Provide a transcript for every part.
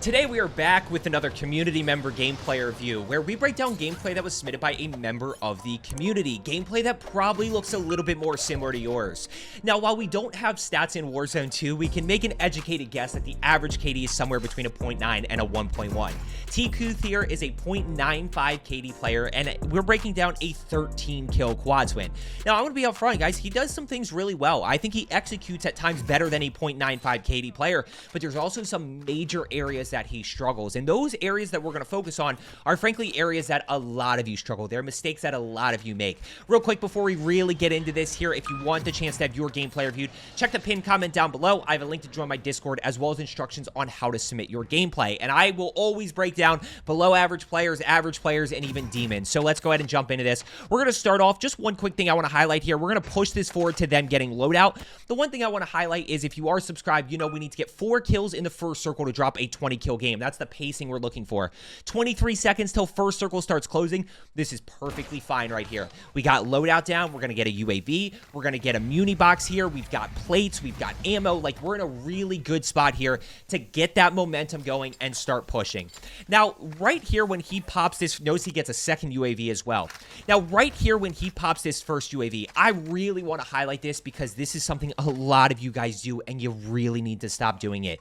Today we are back with another community member gameplay review where we break down gameplay that was submitted by a member of the community. Gameplay that probably looks a little bit more similar to yours. Now, while we don't have stats in Warzone 2, we can make an educated guess that the average KD is somewhere between a 0.9 and a 1.1. T-Kuth here is a 0.95 KD player, and we're breaking down a 13 kill quads win. Now, I'm going to be upfront, guys. He does some things really well. I think he executes at times better than a 0.95 KD player, but there's also some major areas that he struggles, and those areas that we're going to focus on are frankly areas that a lot of you struggle. They're mistakes that a lot of you make. Real quick before we really get into this here, if you want the chance to have your gameplay reviewed, check the pinned comment down below. I have a link to join my Discord as well as instructions on how to submit your gameplay, and I will always break down below average players, and even demons. So let's go ahead and jump into this. We're going to start off, just one quick thing I want to highlight here. We're going to push this forward to them getting loadout. The one thing I want to highlight is if you are subscribed, you know we need to get 4 kills in the first circle to drop a 20 kill game. That's the pacing we're looking for. 23 seconds till first circle starts closing. This is perfectly fine right here. We got loadout down. We're going to get a UAV. We're going to get a muni box here. We've got plates. We've got ammo. Like, we're in a really good spot here to get that momentum going and start pushing. Now, right here when he pops this, notice he gets a second UAV as well. Now, right here when he pops this first UAV, I really want to highlight this because this is something a lot of you guys do and you really need to stop doing it.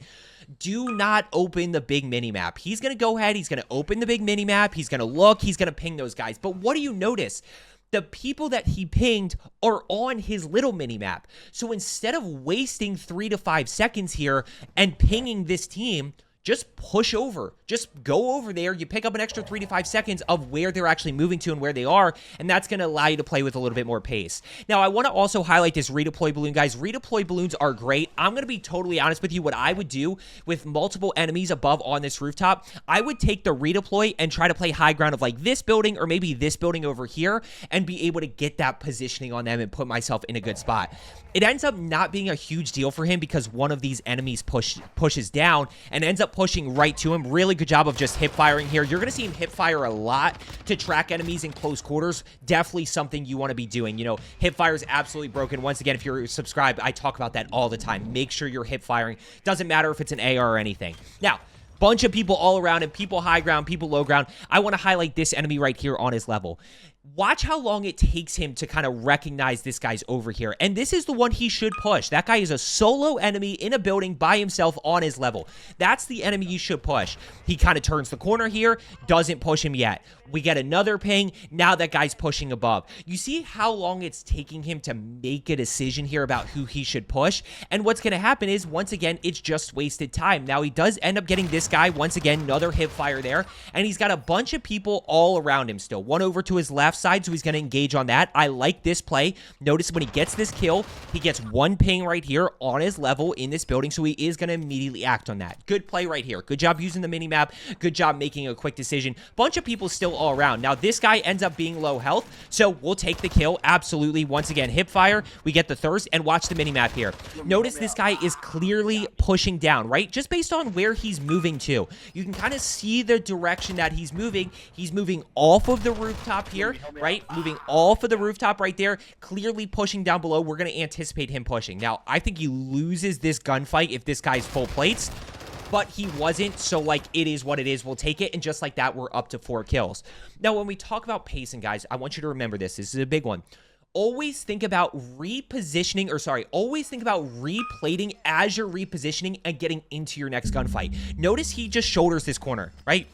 Do not open the big mini-map. He's going to go ahead. He's going to open the big mini-map. He's going to look. He's going to ping those guys. But what do you notice? The people that he pinged are on his little mini-map. So instead of wasting 3 to 5 seconds here and pinging this team, just push over. Just go over there. You pick up an extra 3 to 5 seconds of where they're actually moving to and where they are, and that's going to allow you to play with a little bit more pace. Now, I want to also highlight this redeploy balloon, guys. Redeploy balloons are great. I'm going to be totally honest with you. What I would do with multiple enemies above on this rooftop, I would take the redeploy and try to play high ground of like this building or maybe this building over here and be able to get that positioning on them and put myself in a good spot. It ends up not being a huge deal for him because one of these enemies pushes down and ends up pushing right to him. Really good job of just hip firing here. You're going to see him hip fire a lot to track enemies in close quarters. Definitely something you want to be doing. You know, hip fire is absolutely broken. Once again, if you're subscribed, I talk about that all the time. Make sure you're hip firing. Doesn't matter if it's an AR or anything. Now, bunch of people all around him, people high ground, people low ground. I want to highlight this enemy right here on his level. Watch how long it takes him to kind of recognize this guy's over here. And this is the one he should push. That guy is a solo enemy in a building by himself on his level. That's the enemy you should push. He kind of turns the corner here, doesn't push him yet. We get another ping. Now that guy's pushing above. You see how long it's taking him to make a decision here about who he should push. And what's going to happen is, once again, it's just wasted time. Now, he does end up getting this guy. Once again, another hip fire there. And he's got a bunch of people all around him still. One over to his left side, so he's going to engage on that. I like this play. Notice when he gets this kill, he gets one ping right here on his level in this building, so he is going to immediately act on that. Good play right here. Good job using the mini-map. Good job making a quick decision. Bunch of people still all around. Now, this guy ends up being low health, so we'll take the kill. Absolutely. Once again, hip fire. We get the thirst, and watch the mini-map here. Notice this guy is clearly pushing down, right? Just based on where he's moving to. You can kind of see the direction that he's moving. He's moving off of the rooftop here, right? Moving off of the rooftop right there, clearly pushing down below. We're going to anticipate him pushing. Now, I think he loses this gunfight if this guy's full plates, but he wasn't, so like it is what it is. We'll take it, and just like that, we're up to 4 kills. Now, when we talk about pacing, guys, I want you to remember this. This is a big one. Always think about repositioning, or sorry, always think about replating as you're repositioning and getting into your next gunfight. Notice he just shoulders this corner, right?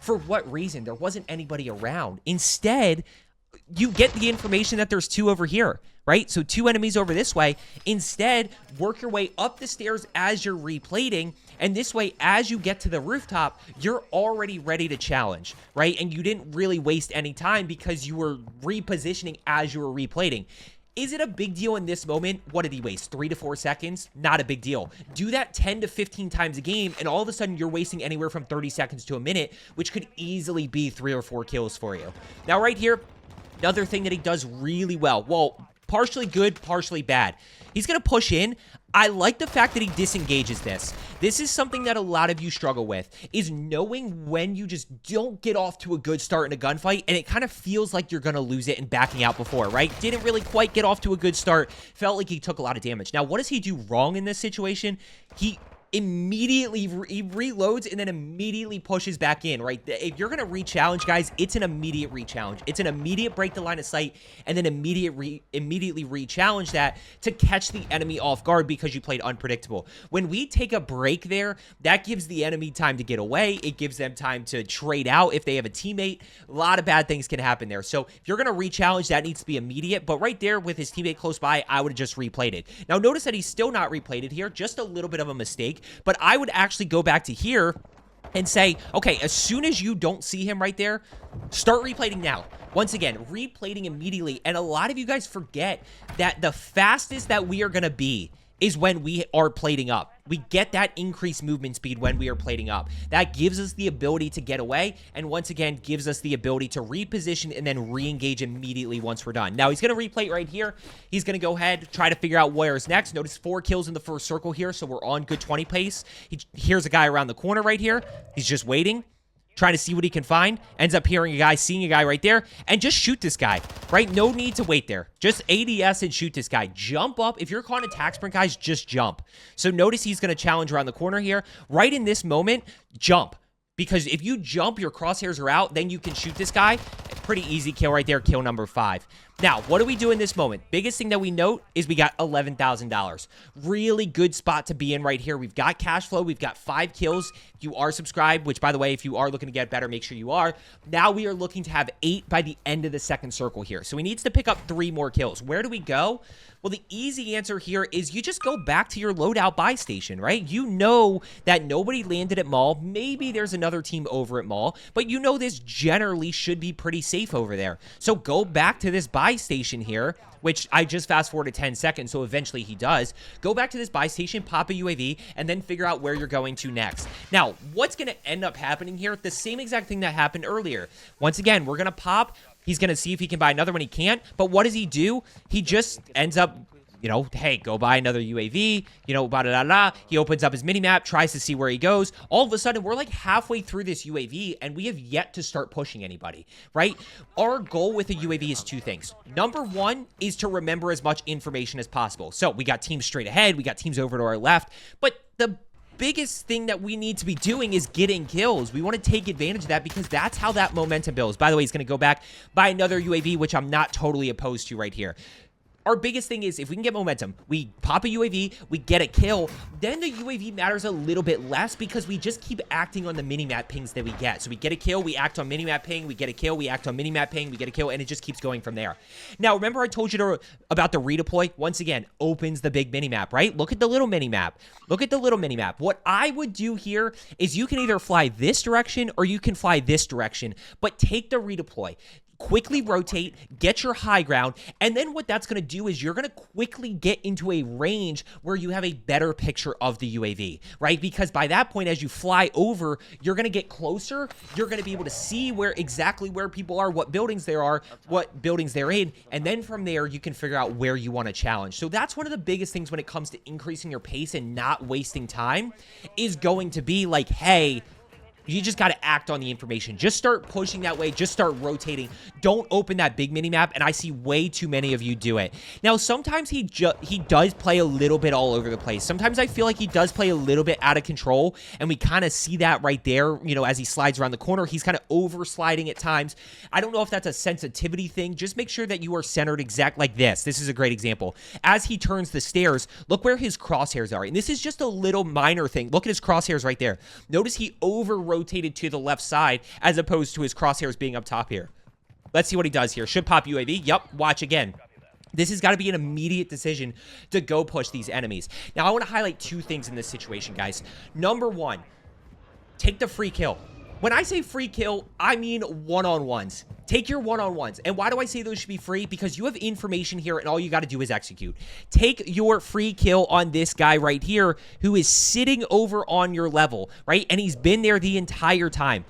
For what reason? There wasn't anybody around. Instead, you get the information that there's 2 over here, right? So 2 enemies over this way. Instead, work your way up the stairs as you're replating, and this way, as you get to the rooftop, you're already ready to challenge, right? And you didn't really waste any time because you were repositioning as you were replating. Is it a big deal in this moment? What did he waste? 3 to 4 seconds? Not a big deal. Do that 10 to 15 times a game, and all of a sudden you're wasting anywhere from 30 seconds to a minute, which could easily be 3 or 4 kills for you. Now, right here, another thing that he does really well. Well, partially good, partially bad. He's going to push in. I like the fact that he disengages this. This is something that a lot of you struggle with, is knowing when you just don't get off to a good start in a gunfight, and it kind of feels like you're going to lose it and backing out before, right? Didn't really quite get off to a good start. Felt like he took a lot of damage. Now, what does he do wrong in this situation? He immediately he reloads and then immediately pushes back in, right? If you're going to re-challenge, guys, it's an immediate re-challenge. It's an immediate break the line of sight and then immediately re-challenge that to catch the enemy off guard because you played unpredictable. When we take a break there, that gives the enemy time to get away. It gives them time to trade out if they have a teammate. A lot of bad things can happen there. So if you're going to re-challenge, that needs to be immediate. But right there with his teammate close by, I would have just replayed it. Now notice that he's still not replayed it here. Just a little bit of a mistake. But I would actually go back to here and say, okay, as soon as you don't see him right there, start replating now. Once again, replating immediately. And a lot of you guys forget that the fastest that we are going to be is when we are plating up. We get that increased movement speed when we are plating up. That gives us the ability to get away, and once again, gives us the ability to reposition and then re-engage immediately once we're done. Now, he's going to replate right here. He's going to go ahead, try to figure out where's next. Notice 4 kills in the first circle here, so we're on good 20 pace. Here's a guy around the corner right here. He's just waiting, trying to see what he can find. Ends up hearing a guy, seeing a guy right there, and just shoot this guy, right? No need to wait there. Just ADS and shoot this guy. Jump up. If you're caught in attack sprint, guys, just jump. So notice he's going to challenge around the corner here. Right in this moment, jump. Because if you jump, your crosshairs are out, then you can shoot this guy. Pretty easy kill right there, kill number 5. Now, what do we do in this moment? Biggest thing that we note is we got $11,000. Really good spot to be in right here. We've got cash flow. We've got 5 kills. If you are subscribed, which, by the way, if you are looking to get better, make sure you are. Now we are looking to have 8 by the end of the second circle here. So he needs to pick up 3 more kills. Where do we go? Well, the easy answer here is you just go back to your loadout buy station, right? You know that nobody landed at mall. Maybe there's another team over at mall, but you know this generally should be pretty safe over there. So go back to this buy station here, which I just fast forwarded 10 seconds, so eventually he does. Go back to this buy station, pop a UAV, and then figure out where you're going to next. Now, what's going to end up happening here? The same exact thing that happened earlier. Once again, we're going to pop. He's going to see if he can buy another one. He can't. But what does he do? He just ends up, you know, hey, go buy another UAV, you know, blah. He opens up his minimap, tries to see where he goes. All of a sudden, we're like halfway through this UAV, and we have yet to start pushing anybody, right? Our goal with a UAV is 2 things. Number 1 is to remember as much information as possible. So we got teams straight ahead. We got teams over to our left. But the biggest thing that we need to be doing is getting kills. We want to take advantage of that because that's how that momentum builds. By the way, he's going to go back, buy another UAV, which I'm not totally opposed to right here. Our biggest thing is if we can get momentum, we pop a UAV, we get a kill, then the UAV matters a little bit less because we just keep acting on the minimap pings that we get. So we get a kill, we act on minimap ping, we get a kill, we act on minimap ping, we get a kill, and it just keeps going from there. Now, remember I told you about the redeploy? Once again, opens the big minimap, right? Look at the little minimap. Look at the little minimap. What I would do here is you can either fly this direction or you can fly this direction, but take the redeploy. Quickly rotate, get your high ground, and then what that's going to do is you're going to quickly get into a range where you have a better picture of the UAV, right? Because by that point, as you fly over, you're going to get closer. You're going to be able to see exactly where people are, what buildings there are, what buildings they're in, and then from there, you can figure out where you want to challenge. So that's one of the biggest things when it comes to increasing your pace and not wasting time is going to be like, hey, you just got to act on the information. Just start pushing that way. Just start rotating. Don't open that big mini-map, and I see way too many of you do it. Now, sometimes he does play a little bit all over the place. Sometimes I feel like he does play a little bit out of control, and we kind of see that right there, you know, as he slides around the corner. He's kind of over-sliding at times. I don't know if that's a sensitivity thing. Just make sure that you are centered exact like this. This is a great example. As he turns the stairs, look where his crosshairs are, and this is just a little minor thing. Look at his crosshairs right there. Notice he rotated to the left side as opposed to his crosshairs being up top here. Let's see what he does here. Should pop UAV. Yep, watch again. This has got to be an immediate decision to go push these enemies. Now, I want to highlight 2 things in this situation, guys. Number 1, take the free kill. When I say free kill, I mean one-on-ones. Take your one-on-ones. And why do I say those should be free? Because you have information here, and all you got to do is execute. Take your free kill on this guy right here who is sitting over on your level, right? And he's been there the entire time.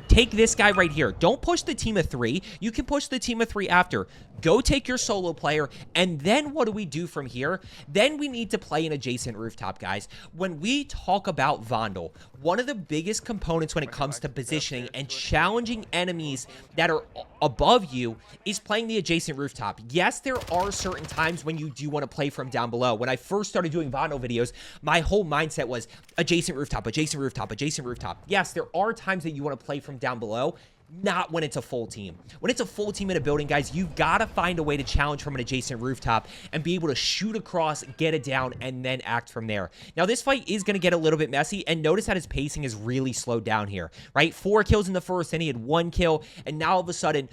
Take this guy right here. Don't push the team of 3. You can push the team of 3 after. Go take your solo player, and then what do we do from here? Then we need to play an adjacent rooftop, guys. When we talk about Vondel, one of the biggest components when it comes to positioning and challenging enemies that are above you is playing the adjacent rooftop. Yes, there are certain times when you do want to play from down below. When I first started doing Vondel videos, my whole mindset was adjacent rooftop, adjacent rooftop, adjacent rooftop. Yes, there are times that you want to play from down below. Not when it's a full team. When it's a full team in a building, guys, you've got to find a way to challenge from an adjacent rooftop and be able to shoot across, get it down, and then act from there. Now, this fight is going to get a little bit messy, and notice that his pacing is really slowed down here, right? 4 kills in the first, then he had 1 kill, and now all of a sudden,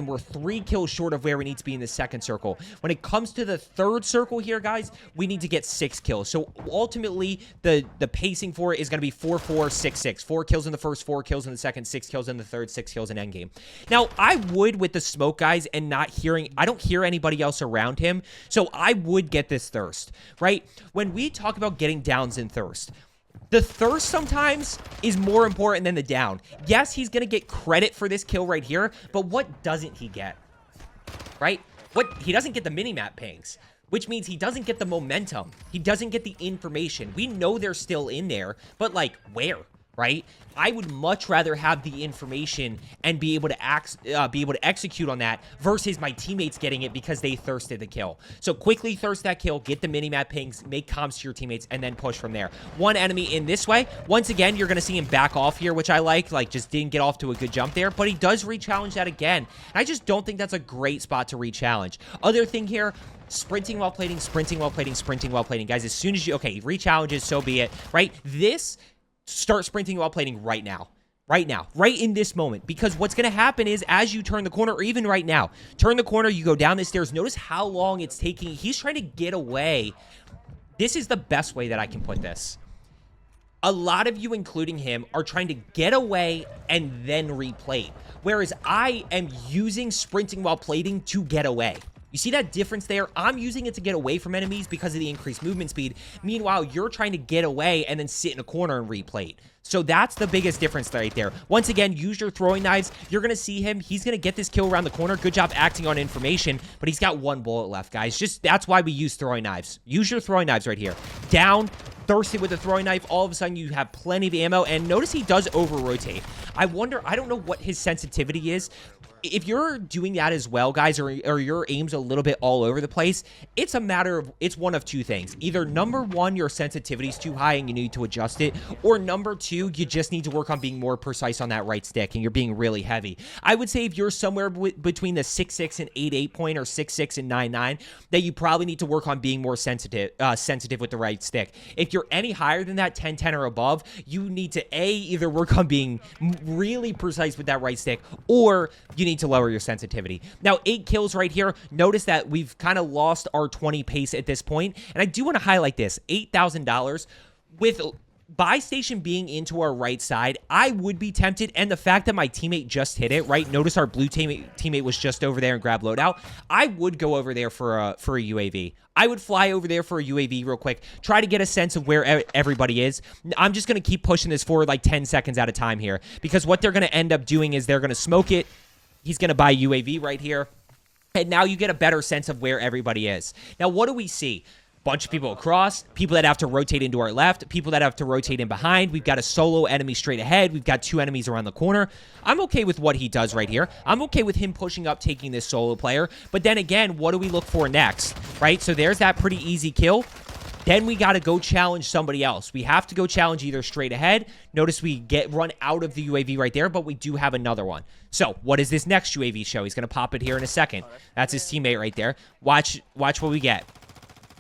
we're 3 kills short of where we need to be in the second circle. When it comes to the third circle here, guys, we need to get 6 kills. So ultimately, the pacing for it is going to be 4-4-6-6. 4 kills in the first, 4 kills in the second, 6 kills in the third, 6 kills in endgame. Now, I would with the smoke, guys, and I don't hear anybody else around him, so I would get this thirst, right? When we talk about getting downs in thirst, the thirst sometimes is more important than the down. Yes, he's going to get credit for this kill right here, but what doesn't he get? Right? He doesn't get the minimap pings, which means he doesn't get the momentum. He doesn't get the information. We know they're still in there, but like where? Right? I would much rather have the information and be able to execute on that versus my teammates getting it because they thirsted the kill. So quickly thirst that kill, get the minimap pings, make comms to your teammates, and then push from there. One enemy in this way. Once again, you're going to see him back off here, which I like just didn't get off to a good jump there, but he does re-challenge that again. And I just don't think that's a great spot to re-challenge. Other thing here, sprinting while plating, sprinting while plating, sprinting while plating. Guys, as soon as okay, re-challenges, so be it, right? Start sprinting while plating right now, right in this moment, because what's going to happen is as you turn the corner, or even right now, turn the corner, you go down the stairs, notice how long it's taking. He's trying to get away. This is the best way that I can put this. A lot of you, including him, are trying to get away and then replate, whereas I am using sprinting while plating to get away. You see that difference there? I'm using it to get away from enemies because of the increased movement speed. Meanwhile, you're trying to get away and then sit in a corner and replate. So that's the biggest difference right there. Once again, use your throwing knives. You're going to see him. He's going to get this kill around the corner. Good job acting on information, but he's got 1 bullet left, guys. That's why we use throwing knives. Use your throwing knives right here. Down, thirsty with the throwing knife. All of a sudden, you have plenty of ammo, and notice he does over-rotate. I don't know what his sensitivity is. If you're doing that as well, guys, or your aim's a little bit all over the place, it's one of 2 things. Either number 1, your sensitivity's too high and you need to adjust it, or number 2, you just need to work on being more precise on that right stick and you're being really heavy. I would say if you're somewhere between the 6.6 and 8.8 point or 6.6 and 9.9, that you probably need to work on being more sensitive with the right stick. If you're any higher than that, 10.10 or above, you need to either work on being really precise with that right stick, or you need to lower your sensitivity. Now, 8 kills right here. Notice that we've kind of lost our 20 pace at this point, and I do want to highlight this. $8,000 with buy station being into our right side, I would be tempted, and the fact that my teammate just hit it, right? Notice our blue teammate was just over there and grabbed loadout. I would go over there for a UAV. I would fly over there for a UAV real quick, try to get a sense of where everybody is. I'm just going to keep pushing this forward like 10 seconds at a time here, because what they're going to end up doing is they're going to smoke it. He's going to buy UAV right here. And now you get a better sense of where everybody is. Now, what do we see? Bunch of people across, people that have to rotate into our left, people that have to rotate in behind. We've got a solo enemy straight ahead. We've got 2 enemies around the corner. I'm okay with what he does right here. I'm okay with him pushing up, taking this solo player. But then again, what do we look for next, right? So there's that pretty easy kill. Then we got to go challenge somebody else. We have to go challenge either straight ahead. Notice we run out of the UAV right there, but we do have another one. So what is this next UAV show? He's going to pop it here in a second. That's his teammate right there. Watch what we get.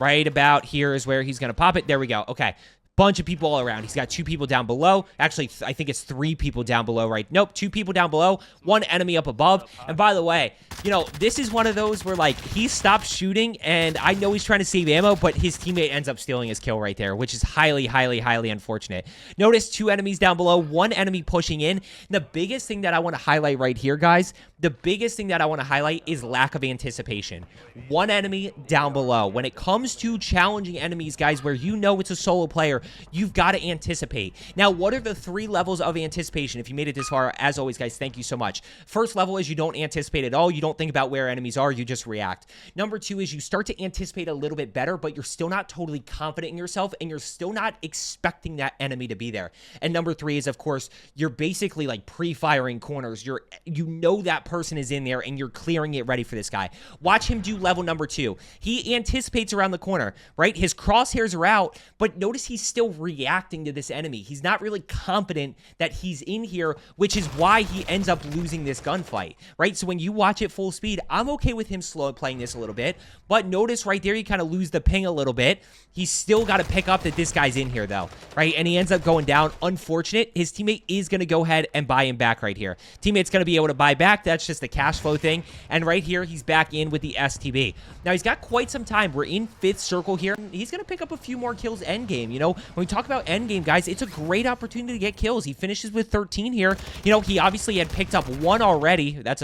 Right about here is where he's going to pop it. There we go. Okay. Bunch of people all around. He's got 2 people down below. Actually, I think it's 3 people down below, right? Nope, 2 people down below, 1 enemy up above. And by the way, you know, this is one of those where, like, he stops shooting, and I know he's trying to save ammo, but his teammate ends up stealing his kill right there, which is highly, highly, highly unfortunate. Notice 2 enemies down below, 1 enemy pushing in. And the biggest thing that I want to highlight right here, guys, the biggest thing that I want to highlight is lack of anticipation. 1 enemy down below. When it comes to challenging enemies, guys, where you know it's a solo player, you've got to anticipate. Now, what are the 3 levels of anticipation? If you made it this far, as always, guys, thank you so much. First level is you don't anticipate at all. You don't think about where enemies are. You just react. Number 2 is you start to anticipate a little bit better, but you're still not totally confident in yourself, and you're still not expecting that enemy to be there. And number 3 is, of course, you're basically like pre-firing corners. You know that person is in there, and you're clearing it ready for this guy. Watch him do level number 2. He anticipates around the corner, right? His crosshairs are out, but notice he's still reacting to this enemy. He's not really confident that he's in here, which is why he ends up losing this gunfight, right? So when you watch it full speed, I'm okay with him slow playing this a little bit, but notice right there, you kind of lose the ping a little bit. He's still got to pick up that this guy's in here, though, right? And he ends up going down. Unfortunate. His teammate is going to go ahead and buy him back right here. Teammate's going to be able to buy back. That's just a cash flow thing. And right here, he's back in with the STB. Now, he's got quite some time. We're in 5th circle here. He's going to pick up a few more kills endgame. You know, when we talk about endgame, guys, it's a great opportunity to get kills. He finishes with 13 here. You know, he obviously had picked up 1 already. That's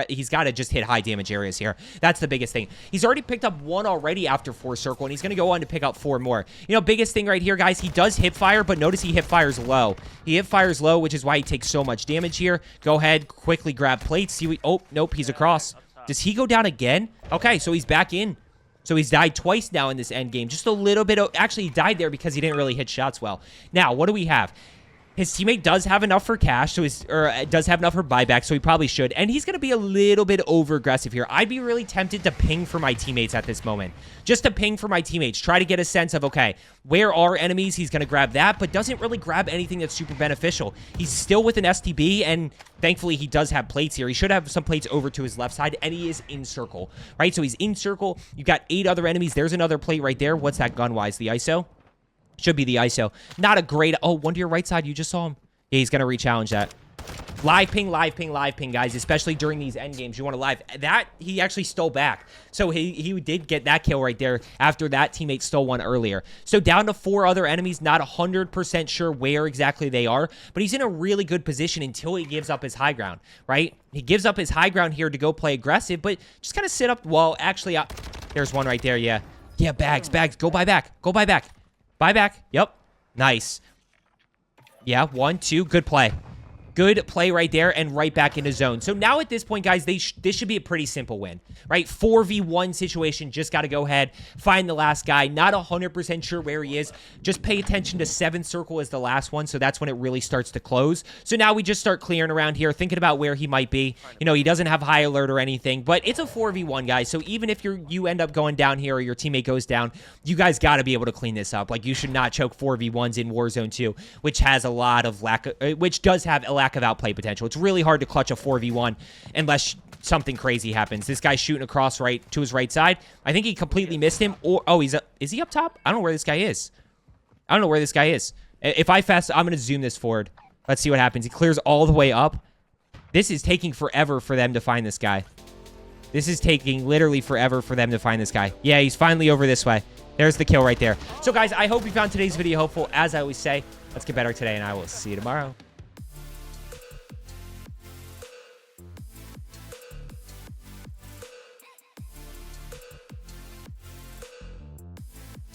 he's got to just hit high damage areas here. That's the biggest thing. He's already picked up 1 already after 4 circle, and he's going to go on to pick up 4 more. You know, biggest thing right here, guys, he does hip fire, but notice he hip fires low. He hip fires low, which is why he takes so much damage here. Go ahead, quickly grab plates. See, oh, nope, he's across. Does he go down again? Okay, so he's back in. So he's died twice now in this end game. Just a little bit of, actually, he died there because he didn't really hit shots well. Now, what do we have? His teammate does have enough for cash, so does have enough for buyback, so he probably should. And he's going to be a little bit over-aggressive here. I'd be really tempted to ping for my teammates at this moment. Just to ping for my teammates. Try to get a sense of, okay, where are enemies? He's going to grab that, but doesn't really grab anything that's super beneficial. He's still with an STB, and thankfully he does have plates here. He should have some plates over to his left side, and he is in circle, right? So he's in circle. You've got 8 other enemies. There's another plate right there. What's that gun-wise? The ISO? Should be the ISO. Not a great... Oh, one to your right side. You just saw him. Yeah, he's going to re-challenge that. Live ping, guys, especially during these end games. You want to live. That, he actually stole back. So he did get that kill right there after that teammate stole one earlier. So down to 4 other enemies, not 100% sure where exactly they are, but he's in a really good position until he gives up his high ground, right? He gives up his high ground here to go play aggressive, but just kind of sit up. Well, actually, there's one right there, yeah. Yeah, bags. Go buy back. Buy back. Yep. Nice. Yeah, 1, 2. Good play. Good play right there and right back into zone. So now at this point, guys, this should be a pretty simple win, right? 4v1 situation. Just got to go ahead, find the last guy. Not 100% sure where he is. Just pay attention to 7th circle as the last one. So that's when it really starts to close. So now we just start clearing around here, thinking about where he might be. You know, he doesn't have high alert or anything, but it's a 4v1, guys. So even if you end up going down here or your teammate goes down, you guys got to be able to clean this up. Like, you should not choke 4v1s in Warzone 2, which has a lot of which does have a lack of outplay potential. It's really hard to clutch a 4v1 unless something crazy happens. This guy's shooting across right to his right side. I think he completely missed him. Or is he up top? I don't know where this guy is. If I fast, I'm gonna zoom this forward. Let's see what happens. He clears all the way up. This is taking forever for them to find this guy. This is taking literally forever for them to find this guy. Yeah, he's finally over this way. There's the kill right there. So guys, I hope you found today's video helpful. As I always say, let's get better today, and I will see you tomorrow.